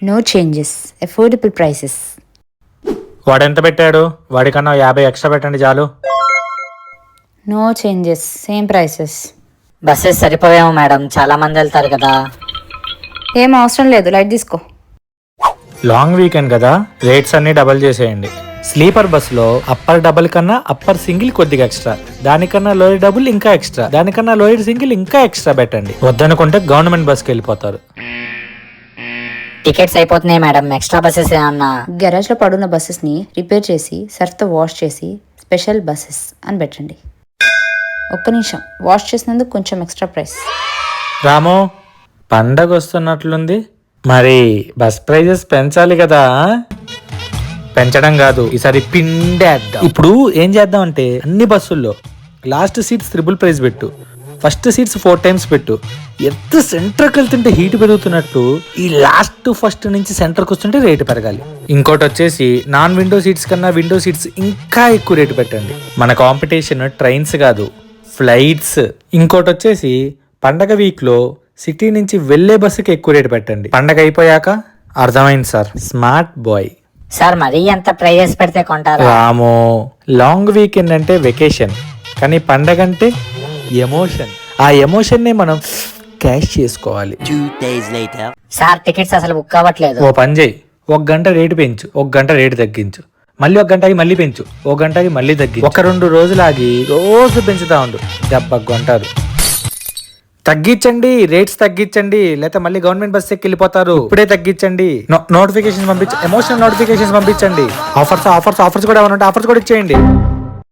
No changes, affordable prices. వాడు ఎంత పెట్టాడు? వాడికన్నా 50 ఎక్స్ట్రా పెట్టండి చాలు. No changes, same prices. Buses సరిపోయేమో మేడం, చాలా మంది వెళ్తారు కదా. ఏం అవసరం లేదు, లైట్ తీసుకో. లాంగ్ వీకెండ్ కదా, రేట్స్ అన్ని డబల్ చేసేయండి. స్లీపర్ బస్సులో అప్పర్ డబుల్ కన్నా అప్పర్ సింగిల్ కొద్దిగా ఎక్స్ట్రా, దానికన్నా లోయర్ డబుల్ ఇంకా ఎక్స్ట్రా, దానికన్నా లోయర్ సింగిల్ ఇంకా ఎక్స్ట్రా పెట్టండి. వద్దనుకుంటే గవర్నమెంట్ బస్కి వెళ్ళిపోతారు. టికెట్స్ అయిపోతున్నాయి మేడం, ఎక్స్ట్రా బస్సెస్ ఏమన్నా? గరాజ్ లో పడున్న బస్సెస్ ని రిపేర్ చేసి సర్ఫ్తో వాష్ చేసి స్పెషల్ బస్సెస్ అని పెట్టండి. ఒక్క నిమిషం, వాష్ చేసినందుకు కొంచెం ఎక్స్ట్రా ప్రైస్. రాము, పండగ వస్తున్నట్లుంది, మరి బస్ ప్రైజెస్ పెంచాలి కదా. పెంచడం కాదు, ఈసారి పిండేద్దాం. ఇప్పుడు ఏం చేద్దాం అంటే అన్ని బస్సుల్లో లాస్ట్ సీట్స్ ట్రిపుల్ ప్రైస్ పెట్టు, ఫస్ట్ సీట్స్ 4 times పెట్టు. ఎంత సెంటర్కి వెళ్తుంటే హీట్ పెరుగుతున్నట్టు ఈ లాస్ట్ ఫస్ట్ నుంచి సెంటర్కి వస్తుంటే రేటు పెరగాలి. ఇంకోటి వచ్చేసి నాన్ విండో సీట్స్ కన్నా విండో సీట్స్ ఇంకా ఎక్కువ రేటు పెట్టండి. మన కాంపిటీషన్ ట్రైన్స్ కాదు, ఫ్లైట్స్. ఇంకోటి వచ్చేసి పండగ వీక్లో సిటీ నుంచి వెళ్లే బస్సుకి ఎక్కువ రేటు పెట్టండి. పండగ అయిపోయాక అర్థమైంది సార్, స్మార్ట్ బాయ్. సార్ మరీ ఎంత ప్రైజెస్ పెడితే కొంటారా? రామో, లాంగ్ వీకెండ్ అంటే వెకేషన్, కానీ పండగ అంటే ఎమోషన్. ఆ ఎమోషన్ ని మనం క్యాష్ చేసుకోవాలి. 2 days later. సార్ టికెట్స్ అసలు బుక్ అవ్వట్లేదు. ఓ పని చేయి, 1 గంట రేటు పెంచు, 1 గంట రేటు తగ్గించు, మళ్ళీ 1 గంటకి మళ్ళీ పెంచు, 1 గంటకి మళ్ళీ తగ్గించు. 1-2 రోజులు ఆగి రోజు పెంచుతా ఉండు, దెబ్బకు అంటారు. తగ్గించండి, రేట్స్ తగ్గించండి, లేకపోతే మళ్ళీ గవర్నమెంట్ బస్ ఎక్కి వెళ్ళిపోతారు. ఇప్పుడే తగ్గించండి. నోటిఫికేషన్ పంపించండి, ఎమోషనల్ నోటిఫికేషన్స్ పంపించండి. ఆఫర్స్ కూడా ఏమన్నా ఆఫర్స్ కూడా ఇచ్చేయండి.